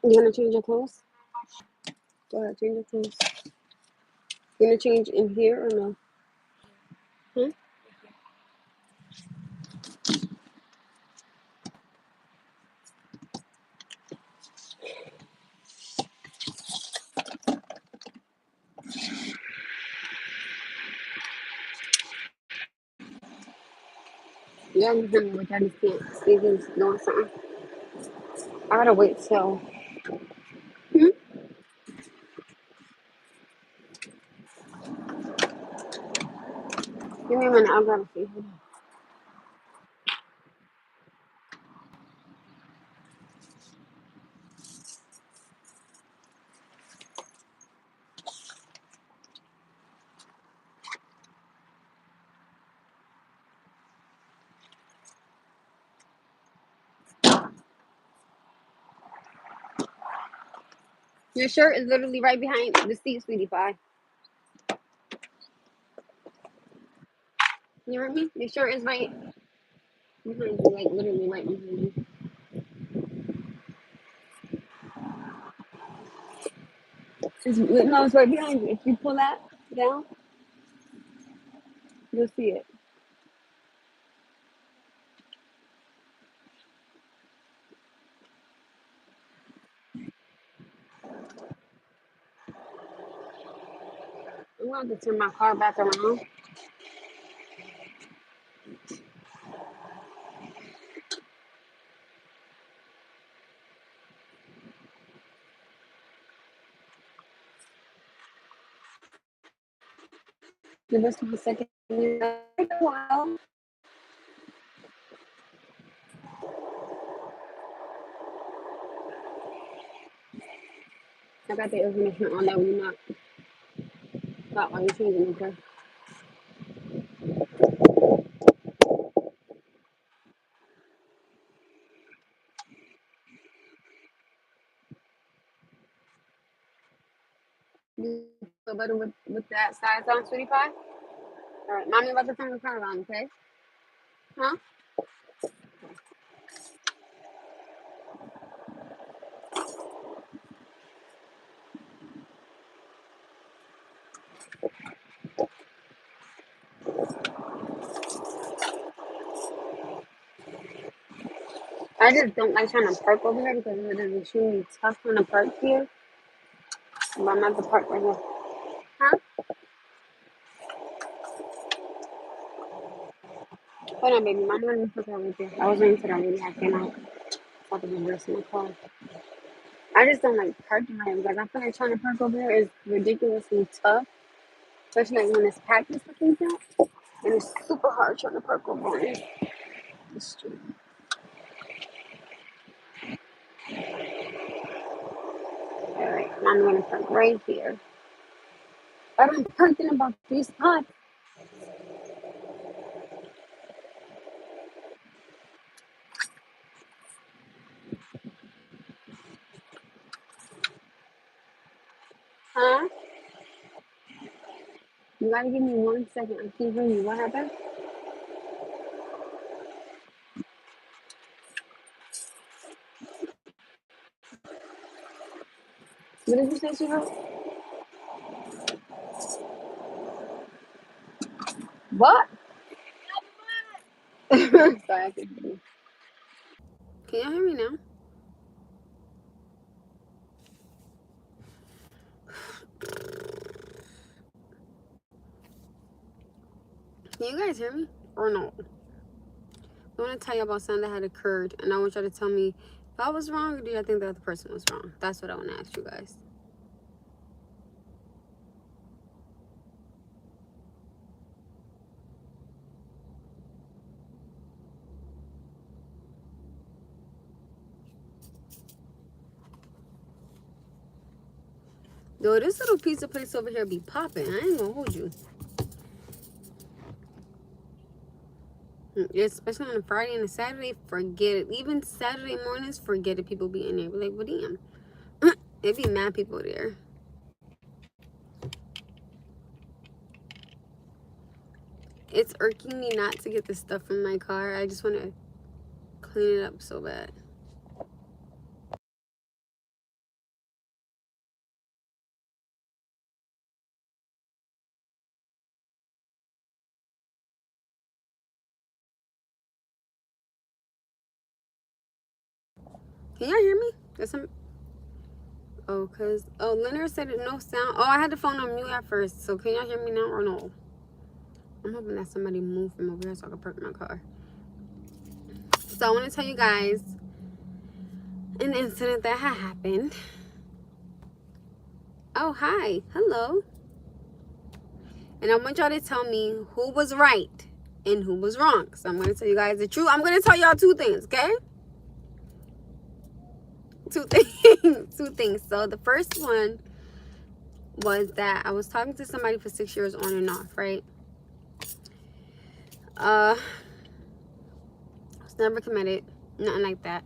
You gonna change your clothes? Go ahead, change your clothes. You gonna change in here or no? Hmm? Yeah, I'm him with daddy's pants. See if he's doing something. I gotta wait till. Hmm? Give me a minute. I gotta see. Hold on. Your shirt is literally right behind the seat, sweetie pie. You heard me? Your shirt is right behind you, like literally right behind you. No, it's right behind you. If you pull that down, you'll see it. I'm going to turn my car back around. Give us 1 second. Wow. I got the air conditioner on that we not got while you're changing, okay? You feel better with that size on, sweetie pie? All right, mommy about to turn the car around, okay? Huh? I just don't like trying to park over here because it is extremely tough trying to park here. But I'm at the park right here. Huh? Hold on, baby. Mommy, let me put that right there. I was waiting for that lady. I came out. I was reversing my car. I just don't like parking right here because I feel like trying to park over here is ridiculously tough, especially like when it's packed and stuff like that. And it's super hard trying to park over here. The street. All right, now I'm gonna park right here. I don't park in about 3 spots. Huh? You gotta give me 1 second. I can't hear you. What happened? What did you say, sweetheart? What? Sorry, I can hear you. Can you hear me now? Can you guys hear me? Or no? I want to tell you about something that had occurred, and I want y'all to tell me if I was wrong or do you think the other person was wrong? That's what I want to ask you guys. Though this little pizza place over here be popping. I ain't gonna hold you. Especially on a Friday and a Saturday, forget it. Even Saturday mornings, forget it. People be in there. Be like, what damn? It be mad people there. It's irking me not to get the stuff from my car. I just want to clean it up so bad. Can y'all hear me? There's some. Oh, cause Leonard said it no sound. Oh, I had the phone on mute at first. So can y'all hear me now or no? I'm hoping that somebody moved from over here so I can park my car. So I want to tell you guys an incident that had happened. Oh, hi. Hello. And I want y'all to tell me who was right and who was wrong. So I'm going to tell you guys the truth. I'm going to tell y'all two things, okay? Two things. Two things. So the first one was that I was talking to somebody for 6 years on and off, right? I was never committed, nothing like that.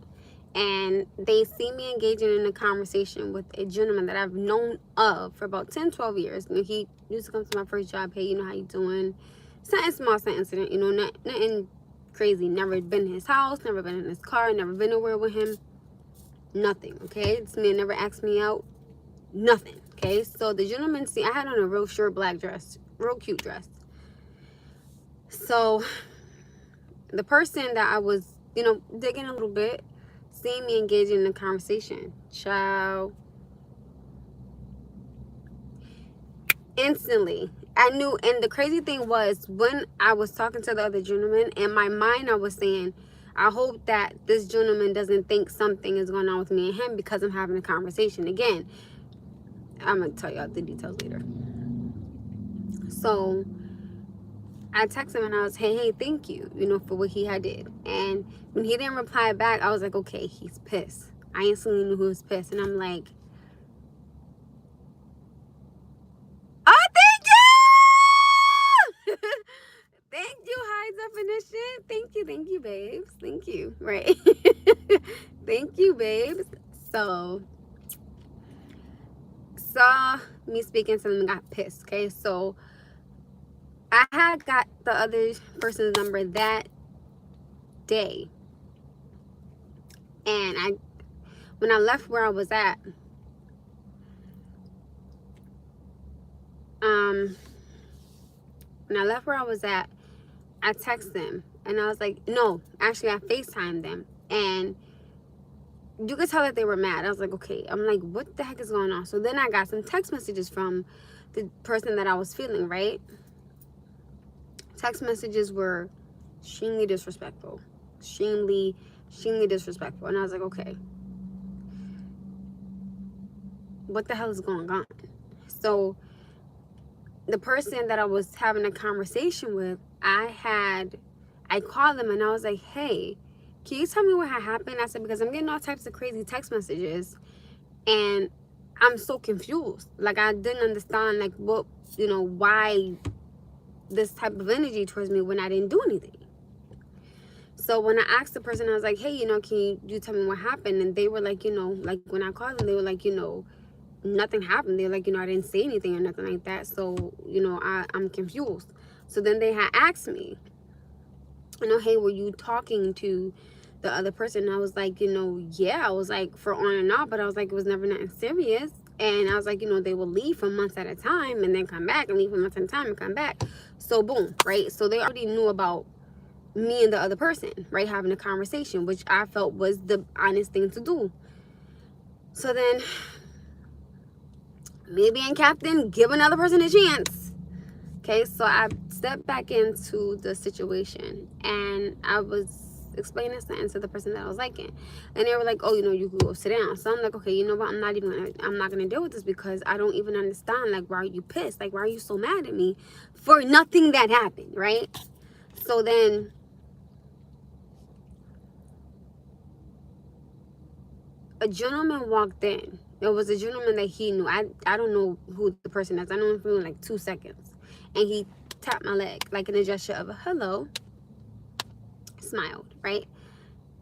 And they see me engaging in a conversation with a gentleman that I've known of for about 10, 12 years. You know, he used to come to my first job. Hey, you know, how you doing? Something small, something incident, you know, nothing crazy. Never been in his house, never been in his car, never been nowhere with him. Nothing, okay? This man never asked me out. Nothing, okay? So the gentleman, see, I had on a real short black dress, real cute dress. So the person that I was, you know, digging a little bit, seeing me engaging in a conversation, child, instantly I knew. And the crazy thing was, when I was talking to the other gentleman, in my mind I was saying, I hope that this gentleman doesn't think something is going on with me and him because I'm having a conversation. Again, I'm gonna tell y'all the details later. So I texted him and I was, hey, thank you, you know, for what he had did. And when he didn't reply back, I was like, okay, he's pissed. I instantly knew he was pissed. And I'm like, oh, thank you! Thank you, high definition. Thank you, babes. Thank you, right? Thank you, babes. So, saw me speaking to them and got pissed, okay? So, I had got the other person's number that day. And when I left where I was at, I texted them and I was like, no, actually I FaceTimed them, and you could tell that they were mad. I was like, okay. I'm like, what the heck is going on? So then I got some text messages from the person that I was feeling, right? Text messages were extremely disrespectful. Extremely disrespectful. And I was like, okay, what the hell is going on? So the person that I was having a conversation with, I called them and I was like, hey, can you tell me what had happened? I said, because I'm getting all types of crazy text messages and I'm so confused. Like, I didn't understand, like, what, you know, why this type of energy towards me when I didn't do anything. So when I asked the person, I was like, hey, you know, can you tell me what happened? And they were like, you know, like when I called them, they were like, you know, nothing happened. They're like, you know, I didn't say anything or nothing like that. So, you know, I'm confused. So then they had asked me, you know, hey, were you talking to the other person? And I was like, you know, yeah. I was like, for on and off, but I was like, it was never nothing serious. And I was like, you know, they will leave for months at a time and then come back and leave for months at a time and come back. So boom, right? So they already knew about me and the other person, right? Having a conversation, which I felt was the honest thing to do. So then, me being captain, give another person a chance. Okay, so I stepped back into the situation and I was explaining something to the person that I was liking, and they were like, oh, you know, you could go sit down. So I'm like, okay, you know what, I'm not gonna deal with this because I don't even understand, like, why are you pissed? Like, why are you so mad at me for nothing that happened, right? So then a gentleman walked in. It was a gentleman that he knew. I don't know who the person is. I know him for like 2 seconds. And he tapped my leg, like in a gesture of a hello. Smiled, right?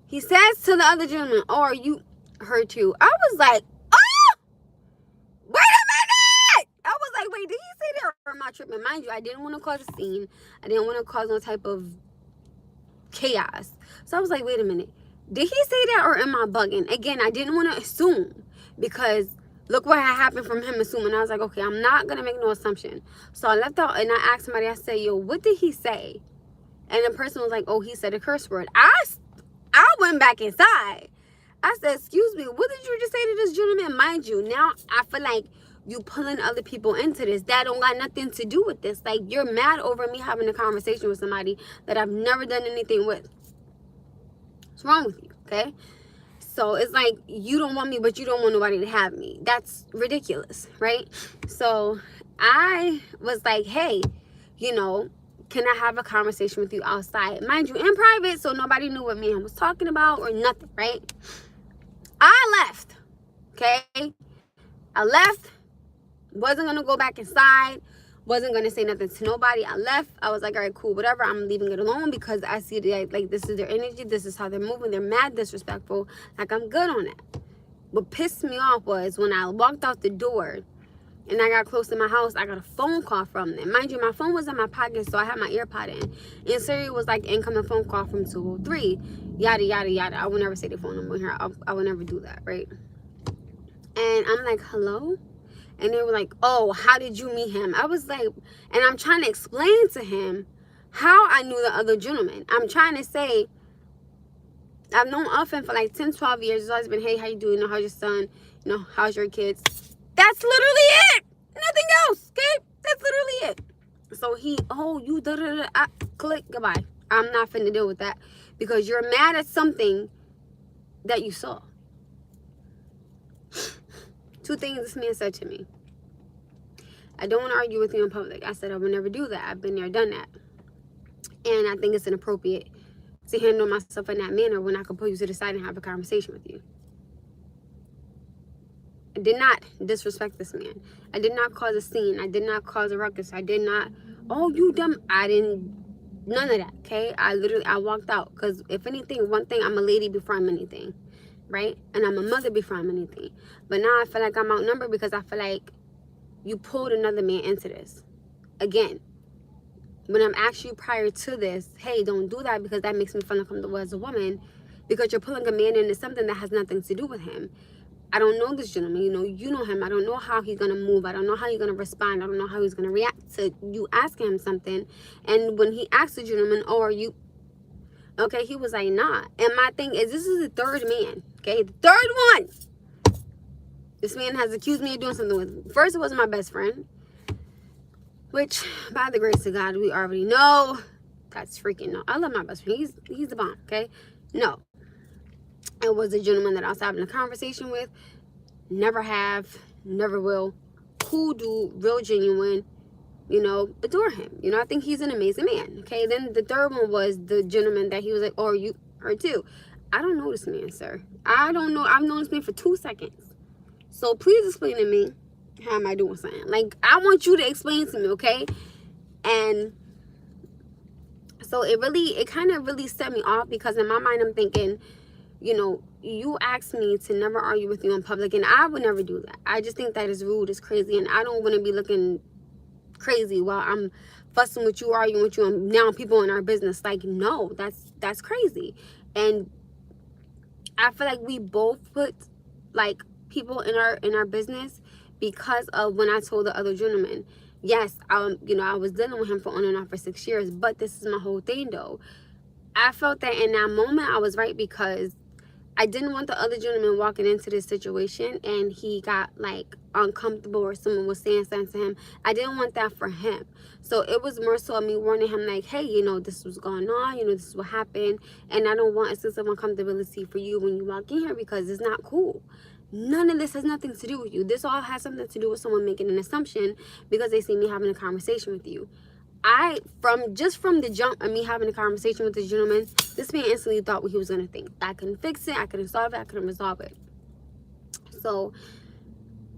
He says to the other gentleman, oh, are you hurt too? I was like, oh, wait a minute. I was like, wait, did he say that or am I tripping? Mind you, I didn't want to cause a scene. I didn't want to cause no type of chaos. So I was like, wait a minute. Did he say that or am I bugging? Again, I didn't want to assume because look what had happened from him assuming. I was like, okay, I'm not going to make no assumption. So I left out and I asked somebody, I said, yo, what did he say? And the person was like, oh, he said a curse word. I went back inside. I said, excuse me, what did you just say to this gentleman? Mind you, now I feel like you pulling other people into this. That don't got nothing to do with this. Like, you're mad over me having a conversation with somebody that I've never done anything with. What's wrong with you, okay? So it's like, you don't want me, but you don't want nobody to have me. That's ridiculous, right? So I was like, hey, you know, can I have a conversation with you outside? Mind you, in private, so nobody knew what me and him was talking about or nothing, right? I left, okay? I left, wasn't going to go back inside, wasn't going to say nothing to nobody. I left. I was like, all right, cool, whatever. I'm leaving it alone because I see that, like, this is their energy. This is how they're moving. They're mad disrespectful. Like, I'm good on that. What pissed me off was when I walked out the door and I got close to my house, I got a phone call from them. Mind you, my phone was in my pocket, so I had my earpod in. And Siri was like, incoming phone call from 203. Yada, yada, yada. I would never say the phone number here. I would never do that, right? And I'm like, hello? And they were like, oh, how did you meet him? I was like, and I'm trying to explain to him how I knew the other gentleman. I'm trying to say, I've known Uffin for like 10, 12 years. It's always been, hey, how you doing? You know, how's your son? You know, how's your kids? That's literally it. Nothing else, okay? That's literally it. So he, oh, you da-da-da, click, goodbye. I'm not finna deal with that because you're mad at something that you saw. Two things this man said to me. I don't want to argue with you in public. I said I would never do that. I've been there, done that. And I think it's inappropriate to handle myself in that manner when I could pull you to the side and have a conversation with you. I did not disrespect this man. I did not cause a scene. I did not cause a ruckus. I did not, oh, you dumb. I didn't, none of that, okay? I walked out because if anything, one thing, I'm a lady before I'm anything, right? And I'm a mother before I'm anything. But now I feel like I'm outnumbered because I feel like you pulled another man into this. Again, when I'm asking you prior to this, hey, don't do that because that makes me feel uncomfortable as a woman because you're pulling a man into something that has nothing to do with him. I don't know this gentleman. You know him. I don't know how he's going to move. I don't know how he's going to respond. I don't know how he's going to react to you asking him something. And when he asked the gentleman, oh, are you... Okay, he was like, nah. And my thing is, this is the third man. Okay, the third one. This man has accused me of doing something with me. First, it wasn't my best friend. Which, by the grace of God, we already know. That's freaking no. I love my best friend. He's the bomb, okay? No. It was a gentleman that I was having a conversation with. Never have. Never will. Cool dude. Real genuine. You know, adore him. You know, I think he's an amazing man. Okay, then the third one was the gentleman that he was like, oh, are you her too? I don't know this man, sir. I don't know. I've known this man for 2 seconds. So please explain to me, how am I doing something? Like, I want you to explain to me, okay? And so it kind of really set me off because in my mind I'm thinking, you know, you asked me to never argue with you in public, and I would never do that. I just think that is rude, it's crazy, and I don't want to be looking crazy while I'm fussing with you, arguing with you, and now people in our business. Like, no, that's crazy. And I feel like we both put like people in our business because of when I told the other gentleman, yes, you know, I was dealing with him for on and off for 6 years, but this is my whole thing though. I felt that in that moment I was right because I didn't want the other gentleman walking into this situation and he got like uncomfortable or someone was saying something to him. I didn't want that for him. So it was more so me warning him like, hey, you know, this was going on, you know, this is what happened. And I don't want a sense of uncomfortability for you when you walk in here because it's not cool. None of this has nothing to do with you. This all has something to do with someone making an assumption because they see me having a conversation with you. From the jump of me having a conversation with this gentleman, this man instantly thought what he was going to think. I couldn't fix it. I couldn't solve it. I couldn't resolve it. So,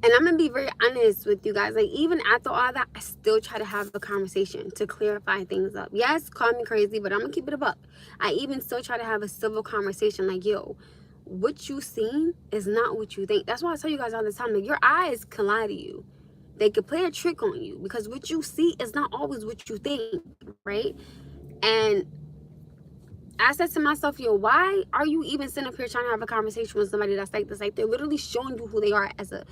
and I'm going to be very honest with you guys. Like, even after all that, I still try to have a conversation to clarify things up. Yes, call me crazy, but I'm going to keep it a buck. I even still try to have a civil conversation like, yo, what you seen is not what you think. That's why I tell you guys all the time, like, your eyes can lie to you. They could play a trick on you because what you see is not always what you think, right? And I said to myself, yo, why are you even sitting up here trying to have a conversation with somebody that's like this? Like, they're literally showing you who they are as a,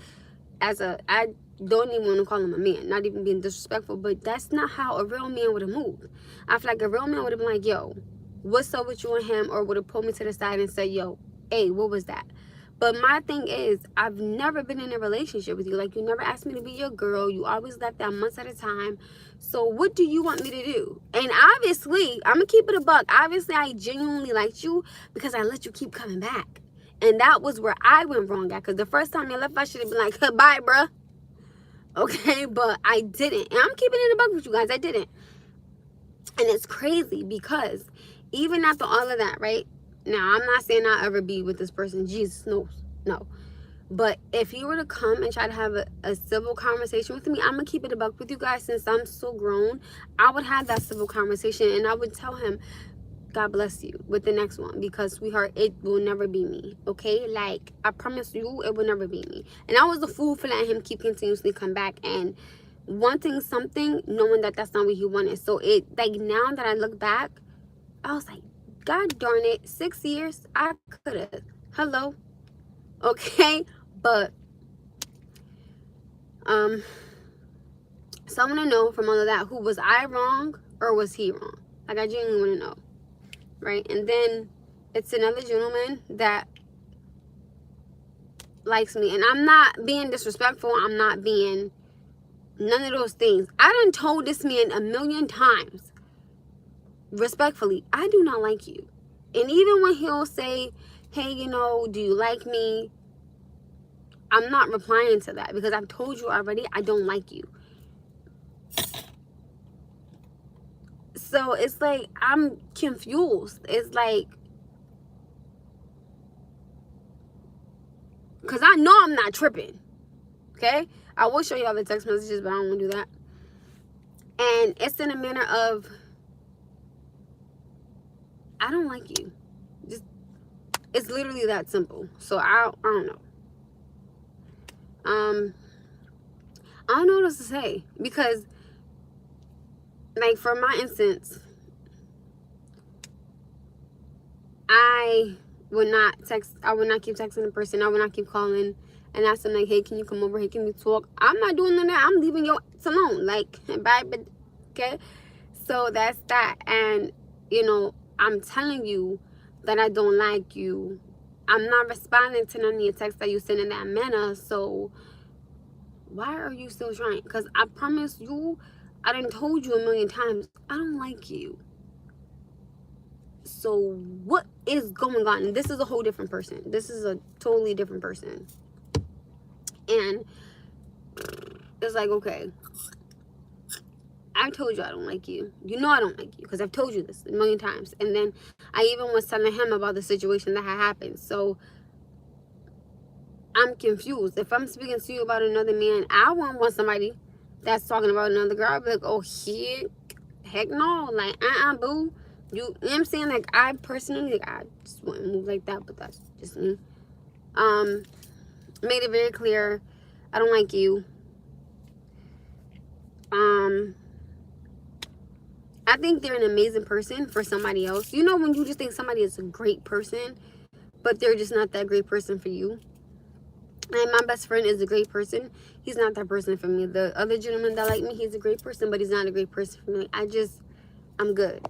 I don't even want to call him a man, not even being disrespectful, but that's not how a real man would have moved. I feel like a real man would have been like, yo, what's up with you and him? Or would have pulled me to the side and said, yo, hey, what was that? But my thing is, I've never been in a relationship with you. Like, you never asked me to be your girl. You always left out months at a time. So what do you want me to do? And obviously, I'm going to keep it a buck. Obviously, I genuinely liked you because I let you keep coming back. And that was where I went wrong at. Because the first time you left, I should have been like, bye, bruh. Okay? But I didn't. And I'm keeping it a buck with you guys. I didn't. And it's crazy because even after all of that, right? Now, I'm not saying I'll ever be with this person. Jesus knows. No. But if he were to come and try to have a civil conversation with me, I'm going to keep it a buck with you guys. Since I'm so grown, I would have that civil conversation. And I would tell him, God bless you with the next one. Because, sweetheart, it will never be me. Okay? Like, I promise you, it will never be me. And I was a fool for letting him keep continuously come back and wanting something, knowing that that's not what he wanted. So, like, now that I look back, I was like, God darn it, 6 years, I could have. Hello? Okay? But, so I want to know from all of that, who was I wrong or was he wrong? Like, I genuinely want to know. Right? And then, it's another gentleman that likes me. And I'm not being disrespectful. I'm not being none of those things. I done told this man a million times, respectfully, I do not like you. And even when he'll say, hey, you know, do you like me? I'm not replying to that because I've told you already I don't like you. So it's like I'm confused. It's like, because I know I'm not tripping. Okay? I will show y'all the text messages, but I don't want to do that. And it's in a manner of, I don't like you. Just, it's literally that simple. So I don't know. I don't know what else to say. Because, like, for my instance, I would not keep texting the person. I would not keep calling and ask them, like, hey, can you come over? Hey, can we talk? I'm not doing none of that. I'm leaving your ass alone. Like, bye, but, okay? So that's that. And, you know, I'm telling you that I don't like you. I'm not responding to none of your texts that you send in that manner. So why are you still trying? Because I promise you, I done told you a million times, I don't like you. So what is going on? This is a whole different person. This is a totally different person. And it's like, okay, I told you I don't like you. You know I don't like you because I've told you this a million times. And then I even was telling him about the situation that had happened. So I'm confused. If I'm speaking to you about another man, I won't want somebody that's talking about another girl. I'll be like, oh, heck no. Like, boo. You know what I'm saying? Like, I personally, like, I just wouldn't move like that, but that's just me. Made it very clear, I don't like you. I think they're an amazing person for somebody else. You know when you just think somebody is a great person, but they're just not that great person for you? And my best friend is a great person. He's not that person for me. The other gentleman that like me, he's a great person, but he's not a great person for me. I'm good.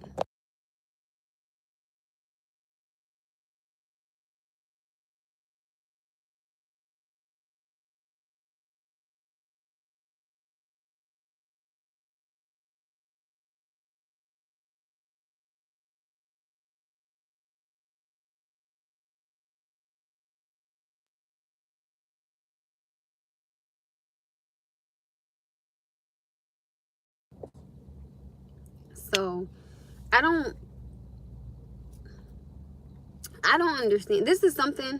So I don't understand. This is something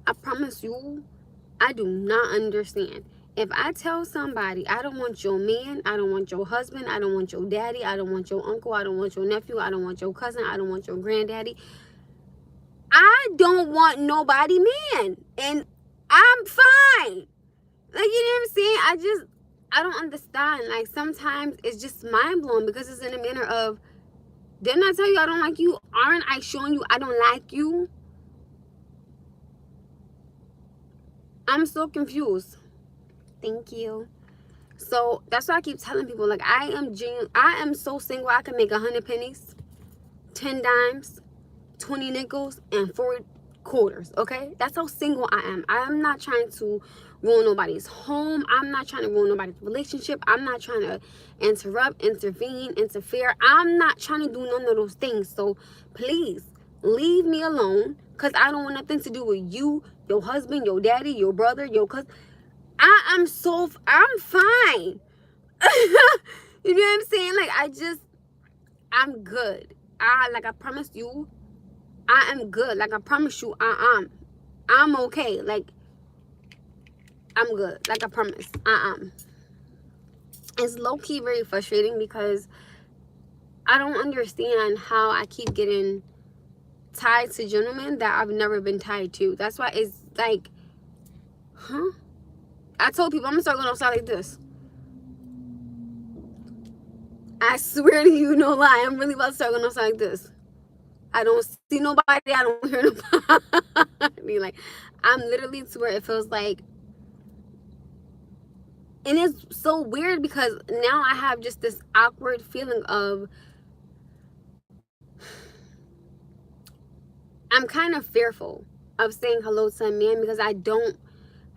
I promise you I do not understand. If I tell somebody I don't want your man, I don't want your husband, I don't want your daddy, I don't want your uncle, I don't want your nephew, I don't want your cousin, I don't want your granddaddy, I don't want nobody man, and I'm fine. Like, you know what I'm saying? I don't understand. Like, sometimes it's just mind-blowing because it's in a manner of, didn't I tell you I don't like you? Aren't I showing you I don't like you? I'm so confused. Thank you. So that's why I keep telling people, like, I am so single. I can make 100 pennies, 10 dimes, 20 nickels, and quarters, okay? That's how single I am. I am not trying to ruin nobody's home. I'm not trying to ruin nobody's relationship. I'm not trying to interrupt, intervene, interfere. I'm not trying to do none of those things. So please leave me alone, because I don't want nothing to do with you, your husband, your daddy, your brother, your cousin. I'm fine. You know what I'm saying? Like, I'm good. I promise you, I am good. Like, I promise you, I'm okay. Like, I'm good. Like, I promise, it's low-key very frustrating, because I don't understand how I keep getting tied to gentlemen that I've never been tied to. That's why it's like, huh? I told people I'm gonna start going outside like this. I swear to you, no lie, I'm really about to start going outside like this. I don't see nobody, I don't hear nobody. Like, I'm literally to where it feels like, and it's so weird, because now I have just this awkward feeling of, I'm kind of fearful of saying hello to a man, because I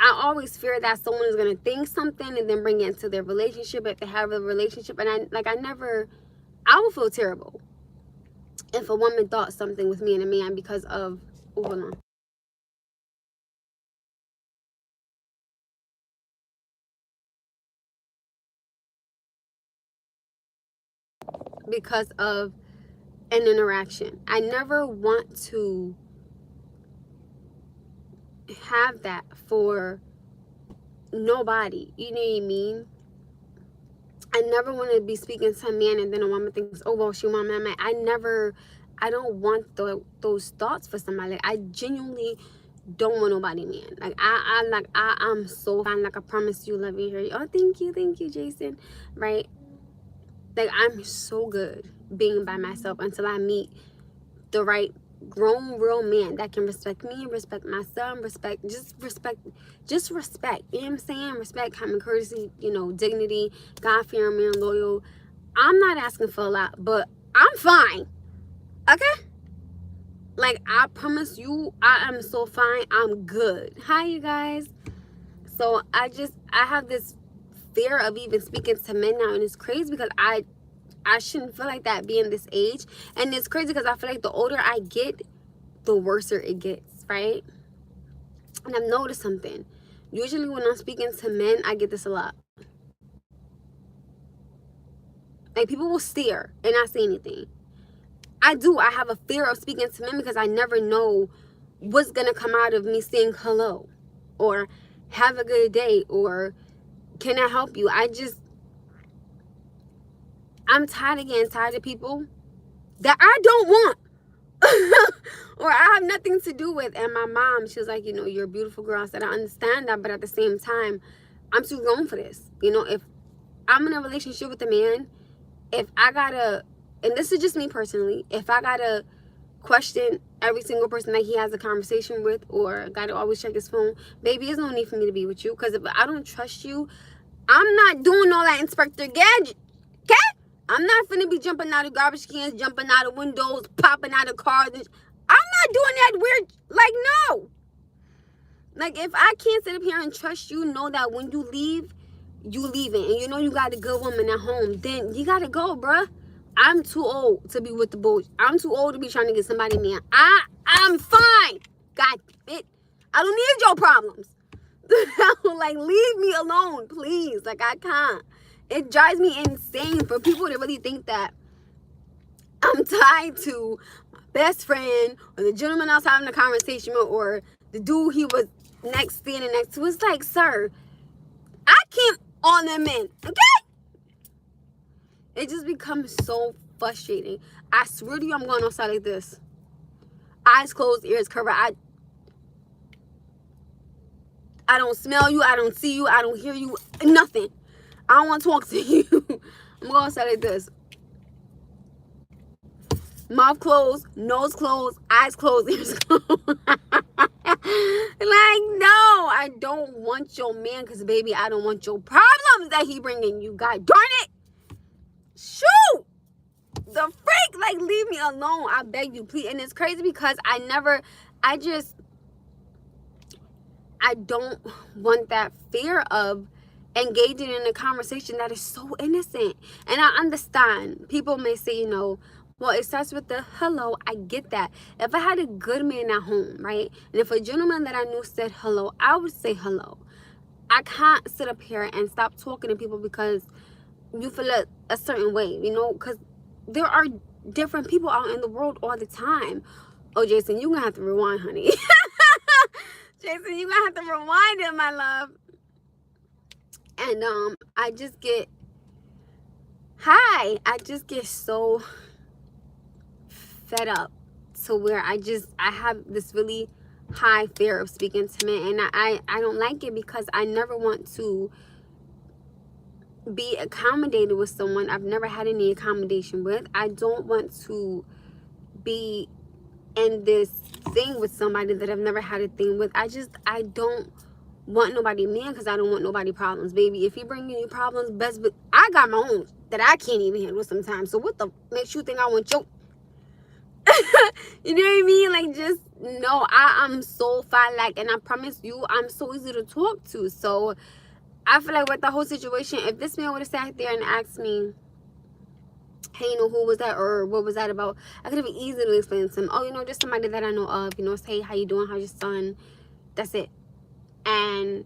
always fear that someone is going to think something and then bring it into their relationship, if they have a relationship. And I would feel terrible if a woman thought something with me and a man because of, oh, hold on. Because of an interaction. I never want to have that for nobody. You know what I mean? I never want to be speaking to a man and then a woman thinks, oh, well, she want my man. I don't want those thoughts for somebody. Like, I genuinely don't want nobody, man. Like, I'm so fine. Like, I promise you, love you, hear you. Oh, thank you, Jason. Right? Like, I'm so good being by myself until I meet the right grown real man that can respect me, respect my son, just respect, you know what I'm saying? Respect, common courtesy, dignity, God-fearing man, loyal. I'm not asking for a lot, but I'm fine, okay? Like, I promise you, I am so fine. I'm good. Hi, you guys. So I have this fear of even speaking to men now, and it's crazy because I shouldn't feel like that being this age. And it's crazy because I feel like the older I get, the worse it gets, right? And I've noticed something. Usually when I'm speaking to men, I get this a lot. Like, people will stare and not say anything. I have a fear of speaking to men because I never know what's going to come out of me saying hello, or have a good day, or can I help you? I'm tired of getting tired of people that I don't want. Or I have nothing to do with. And my mom, she was like, you're a beautiful girl. I said, I understand that, but at the same time, I'm too grown for this. If I'm in a relationship with a man, if I gotta, and this is just me personally, if I gotta question every single person that he has a conversation with, or gotta always check his phone, baby, there's no need for me to be with you. Because if I don't trust you, I'm not doing all that Inspector Gadget, okay? I'm not finna be jumping out of garbage cans, jumping out of windows, popping out of cars. I'm not doing that weird, like, no. Like, if I can't sit up here and trust you, know that when you leave, you leaving. And you got a good woman at home, then you gotta go, bruh. I'm too old to be with the boys. I'm too old to be trying to get somebody, man. I'm fine. God damn it. I don't need your problems. Like, leave me alone, please. Like, I can't. It drives me insane for people to really think that I'm tied to my best friend, or the gentleman I was having a conversation with, or the dude he was standing next to. It's like, sir, I can't on them men, okay? It just becomes so frustrating. I swear to you, I'm going outside like this. Eyes closed, ears covered. I don't smell you. I don't see you. I don't hear you. Nothing. I don't want to talk to you. I'm going outside like this. Mouth closed, nose closed, eyes closed, ears closed. Like, no, I don't want your man, because, baby, I don't want your problems that he bringing you. God darn it. Shoot. The freak. Like, leave me alone. I beg you, please. And it's crazy because I I don't want that fear of engaging in a conversation that is so innocent. And I understand people may say, well, it starts with the hello. I get that. If I had a good man at home, right, and if a gentleman that I knew said hello, I would say hello. I can't sit up here and stop talking to people because you feel a certain way, because there are different people out in the world all the time. Oh, Jason, you're gonna have to rewind, honey. Jason, you're gonna have to rewind it, my love. And I just get so fed up to where I have this really high fear of speaking to men, and I don't like it because I never want to be accommodated with someone I've never had any accommodation with. I don't want to be in this thing with somebody that I've never had a thing with. I don't want nobody man because I don't want nobody problems, baby. If you bring any problems, best, but I got my own that I can't even handle sometimes. So what the makes you think I want your you know what I mean? Like, just no, I'm so fine, like, and I promise you I'm so easy to talk to. So I feel like with the whole situation, if this man would have sat there and asked me, hey, who was that or what was that about, I could have easily explained to him, oh, just somebody that I know of, say, how you doing, how's your son, that's it. And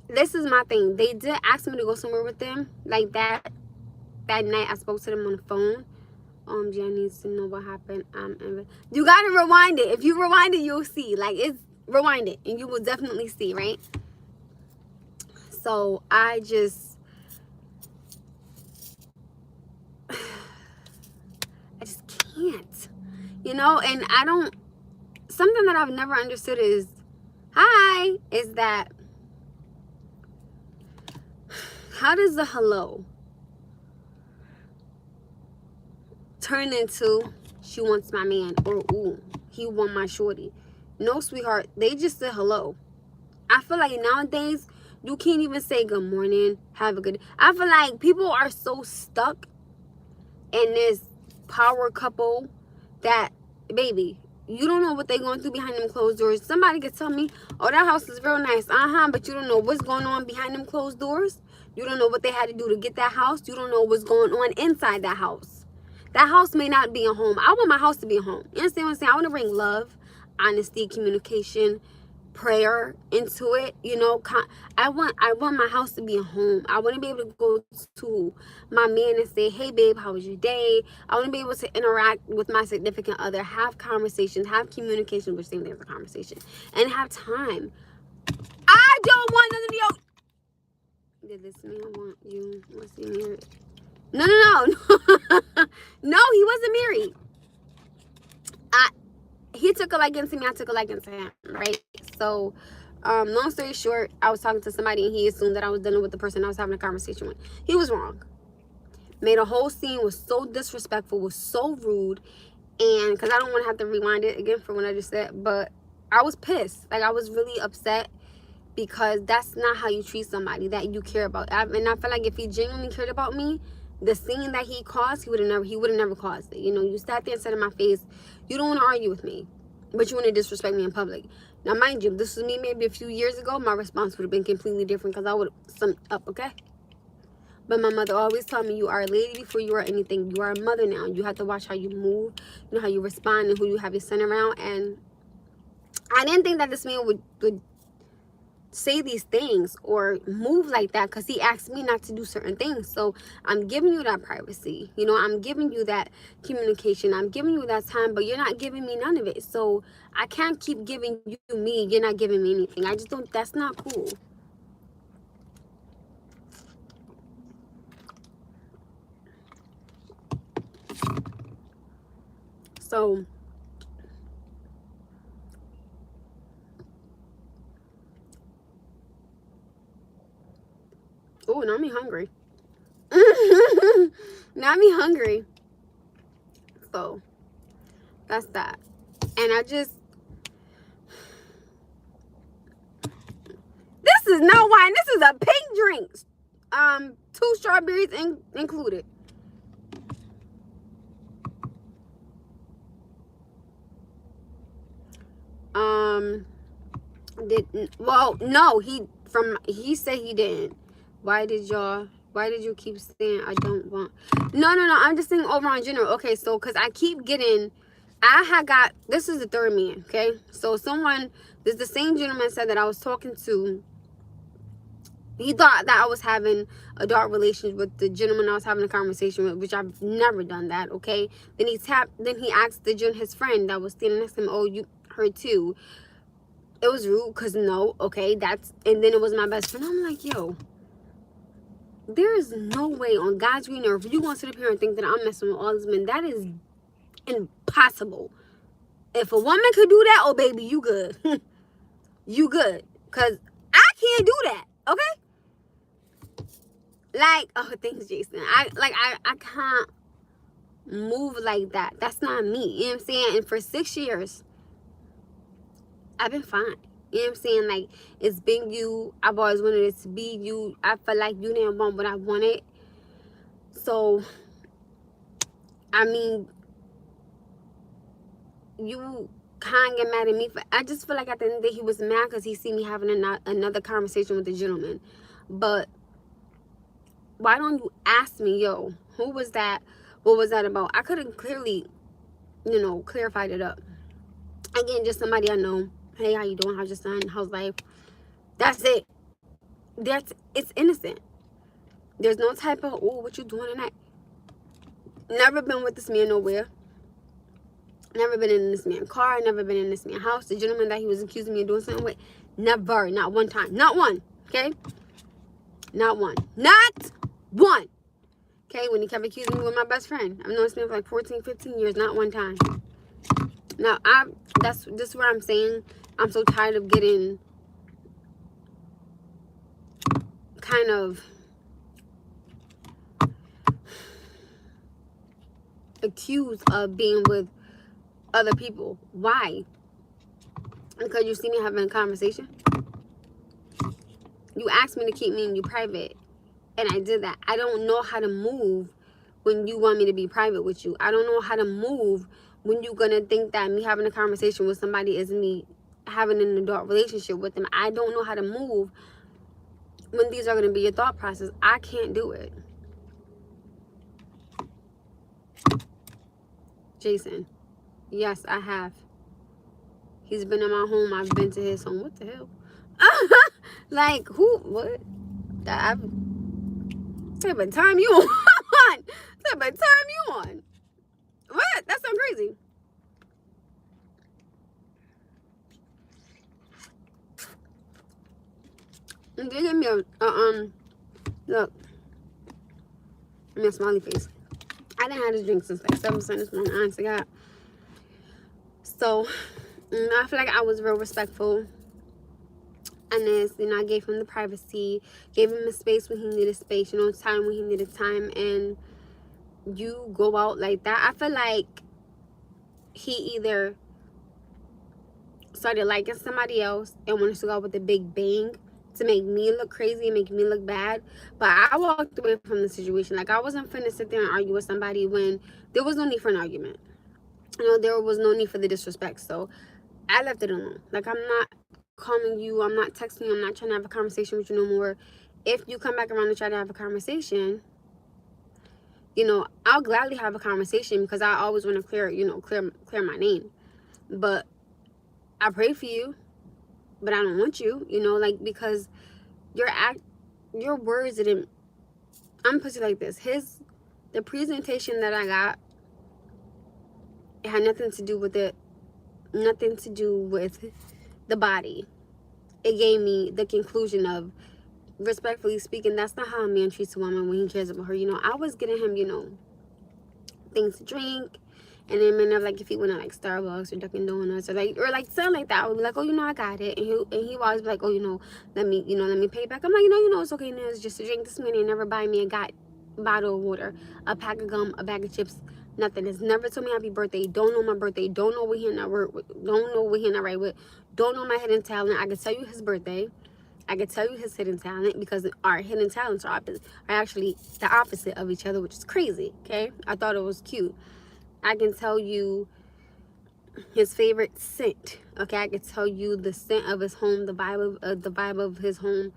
this is my thing. They did ask me to go somewhere with them. Like that night I spoke to them on the phone. Jen needs to know what happened. You gotta rewind it. If you rewind it, you'll see. Like, it's rewind it and you will definitely see, right? So I just can't. And I don't, something that I've never understood is that how does the hello turn into she wants my man, or ooh, he want my shorty? No, sweetheart, they just said hello. I feel like nowadays you can't even say good morning, have a good day. I feel like people are so stuck in this power couple that, baby, you don't know what they're going through behind them closed doors. Somebody could tell me, oh, that house is real nice, but you don't know what's going on behind them closed doors. You don't know what they had to do to get that house. You don't know what's going on inside that house. That house may not be a home. I want my house to be a home. You understand what I'm saying? I want to bring love, honesty, communication, prayer into it. I want my house to be a home. I want to be able to go to my man and say, hey babe, how was your day? I want to be able to interact with my significant other, have conversations, have communication, which same thing as a conversation, and have time. I don't want none of your did this man want you? Was he married? No. No, he wasn't married. He took a liking to me, I took a liking to him, right? So, long story short, I was talking to somebody and he assumed that I was dealing with the person I was having a conversation with. He was wrong. Made a whole scene, was so disrespectful, was so rude, and because I don't want to have to rewind it again for what I just said, but I was pissed. Like, I was really upset because that's not how you treat somebody that you care about. And I feel like if he genuinely cared about me, the scene that he caused, he would have never caused it. You sat there and said in my face, you don't want to argue with me, but you want to disrespect me in public. Now, mind you, if this was me maybe a few years ago, my response would have been completely different because I would have summed up, okay? But my mother always told me, you are a lady before you are anything. You are a mother now. You have to watch how you move, how you respond, and who you have your son around. And I didn't think that this man would say these things or move like that because he asked me not to do certain things. So I'm giving you that privacy, I'm giving you that communication, I'm giving you that time, but you're not giving me none of it. So I can't keep giving you me, you're not giving me anything. I just don't, that's not cool. So oh, now me hungry. Now me hungry. So that's that. And I just, this is no wine. This is a pink drink. 2 strawberries included. Didn't, well, no, he said he didn't. Why did you keep saying I don't want? No, I'm just saying over on general. Okay, so because I keep getting, I had got, this is the third man. Okay, so this the same gentleman said that I was talking to. He thought that I was having a dark relationship with the gentleman I was having a conversation with, which I've never done that. Okay, then he asked his friend that was standing next to him, oh, you her too. It was rude because no, okay, and then it was my best friend. I'm like, yo, there is no way on God's green earth you want to sit up here and think that I'm messing with all these men. That is impossible. If a woman could do that, oh baby, you good. You good. Because I can't do that, okay? Like, oh, thanks, Jason. I can't move like that. That's not me. You know what I'm saying? And for 6 years, I've been fine. You know what I'm saying? Like, it's been you. I've always wanted it to be you. I felt like you didn't want what I wanted. So, I mean, you can't get mad at me. I just feel like at the end of the day, he was mad because he see me having another conversation with the gentleman. But why don't you ask me, yo, who was that? What was that about? I could have clearly, clarified it up. Again, just somebody I know. Hey, how you doing? How's your son? How's life? That's it. It's innocent. There's no type of, oh, what you doing tonight? Never been with this man nowhere. Never been in this man's car. Never been in this man's house. The gentleman that he was accusing me of doing something with, never. Not one time. Not one. Okay? Not one. Not one. Okay? When he kept accusing me with my best friend. I've known this man for like 14, 15 years. Not one time. Now, this is what I'm saying. I'm so tired of getting kind of accused of being with other people. Why? Because you see me having a conversation. You asked me to keep me and you private, and I did that. I don't know how to move when you want me to be private with you. I don't know how to move when you're gonna think that me having a conversation with somebody is me having an adult relationship with them. I don't know how to move when these are gonna be your thought process. I can't do it. Jason, yes, I have. He's been in my home. I've been to his home. What the hell? Like, who? What? That type of time you on? Type of time you on? What? That's so crazy. And they give me look. Give me a smiley face. I didn't have this drink since like 7 this morning. Honestly, God. So, I feel like I was real respectful. Honest, I gave him the privacy, gave him the space when he needed space, time when he needed time, and you go out like that. I feel like he either started liking somebody else and wanted to go out with a big bang to make me look crazy and make me look bad. But I walked away from the situation. Like, I wasn't finna sit there and argue with somebody when there was no need for an argument. There was no need for the disrespect. So I left it alone. Like, I'm not calling you, I'm not texting you, I'm not trying to have a conversation with you no more. If you come back around and try to have a conversation, I'll gladly have a conversation because I always want to clear my name. But I pray for you, but I don't want you, because your words didn't. I'm gonna put it like this: the presentation that I got, it had nothing to do with it, nothing to do with the body. It gave me the conclusion of, respectfully speaking, that's not how a man treats a woman when he cares about her. I was getting him, things to drink, and then man, like if he went to like Starbucks or Dunkin' Donuts or something like that, I would be like, oh, I got it, and he would always be like, oh, let me pay back. I'm like, it's okay, it's just a drink. This man ain't never buy me a bottle of water, a pack of gum, a bag of chips. Nothing. It's never told me happy birthday. Don't know my birthday. Don't know what he not work with. Don't know what he not right with. Don't know my hidden talent. I can tell you his birthday. I can tell you his hidden talent because our hidden talents are actually the opposite of each other, which is crazy. Okay, I thought it was cute. I can tell you his favorite scent. Okay, I could tell you the scent of his home, the vibe of his home.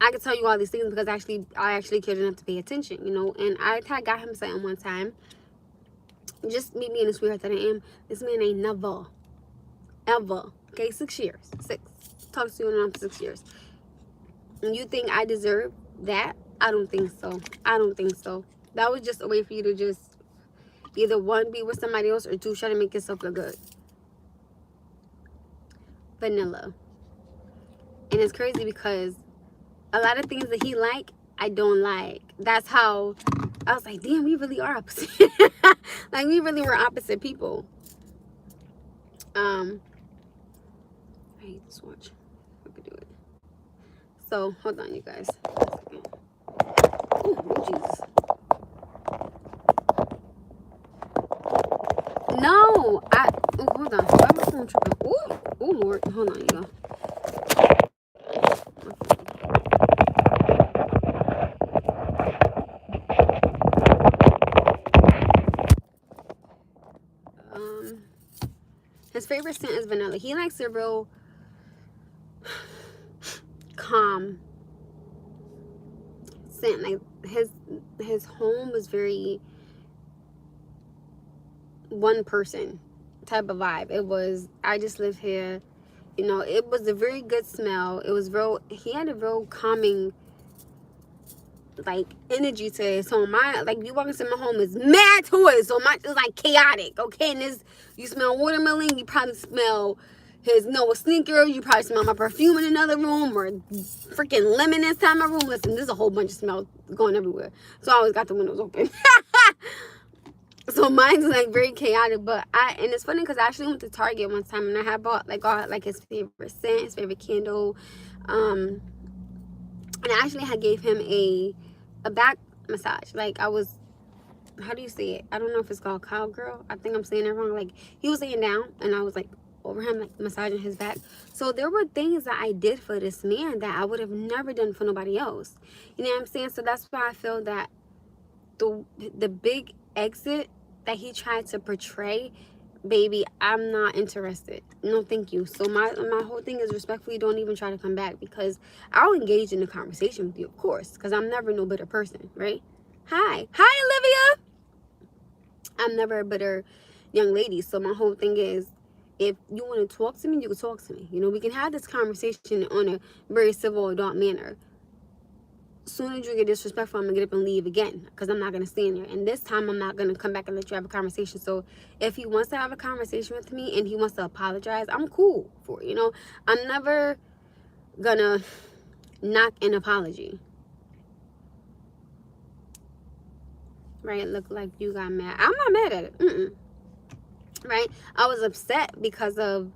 I could tell you all these things because I actually cared enough to pay attention, you know. And I had got him something one time. Just me being the sweetheart that I am. This man ain't never, ever. Okay, 6 years. 6. Talks to you in 6 years. And you think I deserve that? I don't think so. I don't think so. That was just a way for you to just either one, be with somebody else, or two, try to make yourself look good. Vanilla. And it's crazy because a lot of things that he like, I don't like. That's how I was like, damn, we really are opposite. Like, we really were opposite people. I hate this watch. I could do it. So, hold on, you guys. Oh, Jesus. No, hold on. Why am I phone tripping? Oh, Lord. Hold on, you go. His favorite scent is vanilla. He likes a real calm scent. Like his home was very one person type of vibe. It was, I just live here. You know, it was a very good smell. It was real, he had a real calming like energy to his home. Like you walk into my home, is mad toys, so it's like chaotic. Okay, and this, you smell watermelon, you probably smell his Noah sneaker, you probably smell my perfume in another room, or freaking lemon inside my room. Listen, there's a whole bunch of smells going everywhere, so I always got the windows open. So mine's like very chaotic, and it's funny because I actually went to Target one time and I had bought like his favorite scent, his favorite candle, and I actually had gave him a back massage. Like, I was, how do you say it? I don't know if it's called cowgirl. I think I'm saying it wrong. Like, he was laying down and I was like over him, like massaging his back. So there were things that I did for this man that I would have never done for nobody else. You know what I'm saying? So that's why I feel that the big exit that he tried to portray, baby, I'm not interested. No, thank you. So my whole thing is, respectfully, don't even try to come back, because I'll engage in the conversation with you, of course, because I'm never no bitter person, right? Hi, Olivia. I'm never a bitter young lady. So my whole thing is, if you want to talk to me, you can talk to me. You know, we can have this conversation on a very civil adult manner. As soon as you get disrespectful, I'm gonna get up and leave again, because I'm not gonna stand there. And this time I'm not gonna come back and let you have a conversation. So if he wants to have a conversation with me and he wants to apologize, I'm cool for it. You know, I'm never gonna knock an apology. Right? Look like you got mad. I'm not mad at it. Right? I was upset because of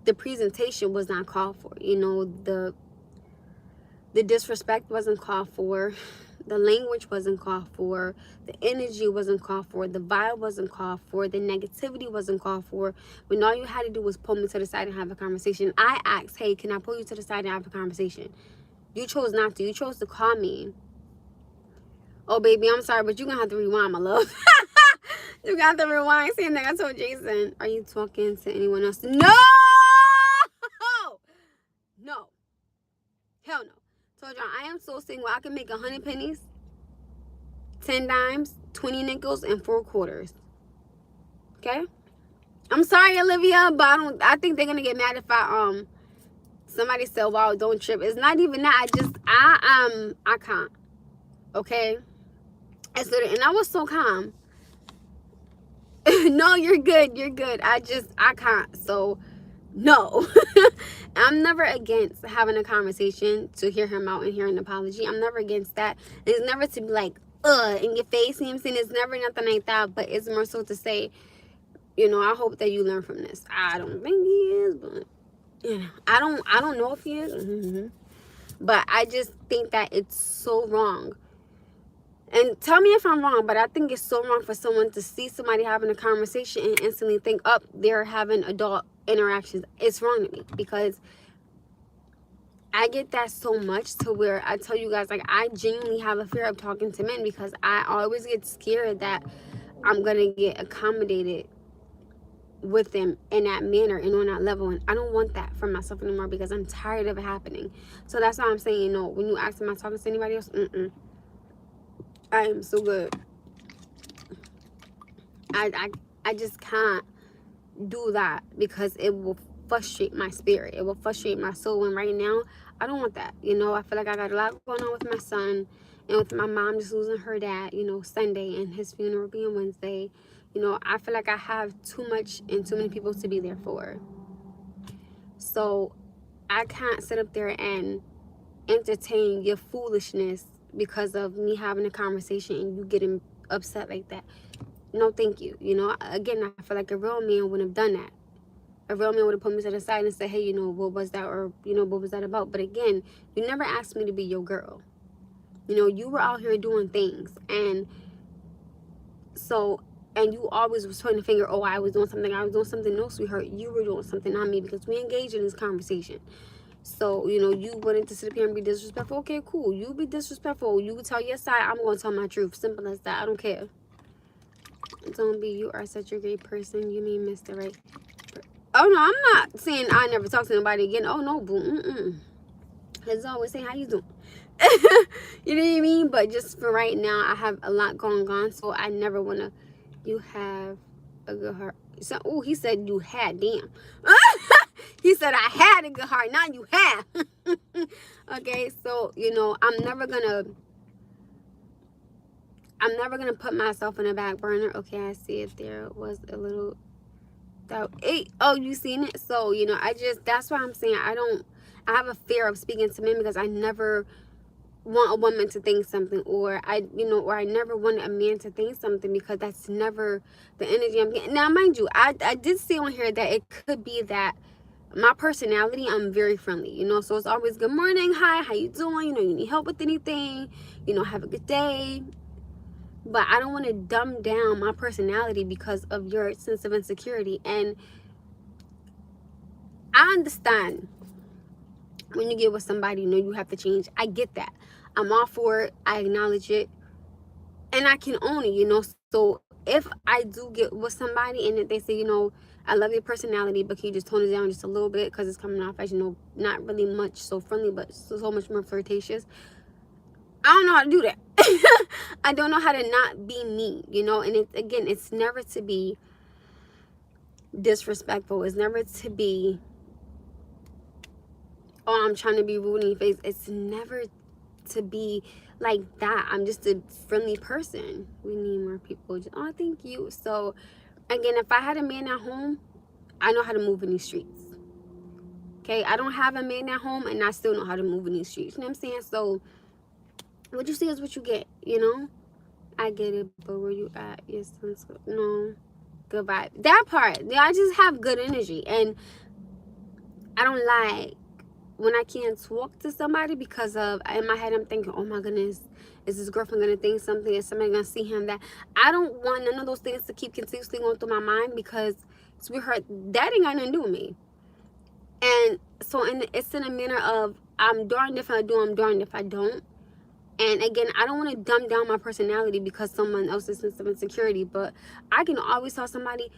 the presentation was not called for. You know, the disrespect wasn't called for, the language wasn't called for, the energy wasn't called for, the vibe wasn't called for, the negativity wasn't called for. When all you had to do was pull me to the side and have a conversation. I asked, hey, can I pull you to the side and have a conversation? You chose not to. You chose to call me. Oh, baby, I'm sorry, but you're going to have to rewind, my love. You got to rewind. Same thing I told Jason. Are you talking to anyone else? No! No. Hell no. Told y'all, I am so single. I can make 100 pennies, 10 dimes, 20 nickels, and 4 quarters. Okay? I'm sorry, Olivia, but I think they're gonna get mad if somebody said, wow, don't trip. It's not even that. I can't. Okay? And I was so calm. No, you're good. You're good. I can't. So no. I'm never against having a conversation to hear him out and hear an apology. I'm never against that. It's never to be like, in your face. You know what I'm saying? It's never nothing like that. But it's more so to say, you know, I hope that you learn from this. I don't think he is, but you know, I don't know if he is. But I just think that it's so wrong. And tell me if I'm wrong, but I think it's so wrong for someone to see somebody having a conversation and instantly think, oh, they're having adult interactions. It's wrong to me, because I get that so much to where I tell you guys, like, I genuinely have a fear of talking to men, because I always get scared that I'm going to get accommodated with them in that manner and on that level, and I don't want that for myself anymore because I'm tired of it happening. So that's why I'm saying, you know, when you ask, am I talking to anybody else? I am so good. I just can't do that because it will frustrate my spirit. It will frustrate my soul. And right now, I don't want that. You know, I feel like I got a lot going on with my son and with my mom just losing her dad, you know, Sunday and his funeral being Wednesday. You know, I feel like I have too much and too many people to be there for. So I can't sit up there and entertain your foolishness because of me having a conversation and you getting upset like that. No, thank you. You know, again, I feel like a real man wouldn't have done that. A real man would have put me to the side and said, hey, you know, what was that? Or, you know, what was that about? But again, you never asked me to be your girl. You know, you were out here doing things. And so, and you always was pointing the finger, oh, I was doing something. I was doing something. No, sweetheart, you were doing something, not me, because we engaged in this conversation. So, you know, you wanted to sit up here and be disrespectful. Okay, cool. You be disrespectful. You tell your side. I'm going to tell my truth. Simple as that. I don't care. Don't be. You are such a great person. You mean Mr. Right. Oh, no, I'm not saying I never talk to anybody again. Oh, no, boo. It's always saying, how you doing? You know what I mean? But just for right now, I have a lot going on. So I never want to. You have a good heart. So, oh, he said you had. Damn. He said I had a good heart. Not you have. Okay, so, you know, I'm never gonna put myself in a back burner. Okay, I see it. There was a little that. Hey, oh, you seen it? So, you know, that's why I'm saying I have a fear of speaking to men because I never want a woman to think something, or I never want a man to think something, because that's never the energy I'm getting. Now, mind you, I did see on here that it could be that my personality, I'm very friendly, you know, so it's always good morning, hi, how you doing, you know, you need help with anything, you know, have a good day. But I don't want to dumb down my personality because of your sense of insecurity. And I understand when you get with somebody, you know, you have to change. I get that. I'm all for it. I acknowledge it. And I can own it, you know. So if I do get with somebody and if they say, you know, I love your personality, but can you just tone it down just a little bit because it's coming off as, you know, not really much so friendly, but so much more flirtatious. I don't know how to do that. I don't know how to not be me, you know. And it's never to be disrespectful. It's never to be, oh, I'm trying to be rude in your face. It's never to be like that. I'm just a friendly person. We need more people. Oh, thank you. So again, if I had a man at home, I know how to move in these streets. Okay, I don't have a man at home and I still know how to move in these streets. You know what I'm saying? So what you see is what you get, you know. I get it, but where you at? Yes, no, good vibe. That part, yeah, I just have good energy, and I don't like when I can't talk to somebody because of, in my head I'm thinking, oh my goodness, is this girlfriend gonna think something? Is somebody gonna see him? That I don't want none of those things to keep continuously going through my mind, because sweetheart, that ain't got nothing to do with me. And so it's in a manner of, I'm darned if I do, I'm darned if I don't. And again, I don't want to dumb down my personality because someone else's sense of insecurity, but I can always tell somebody,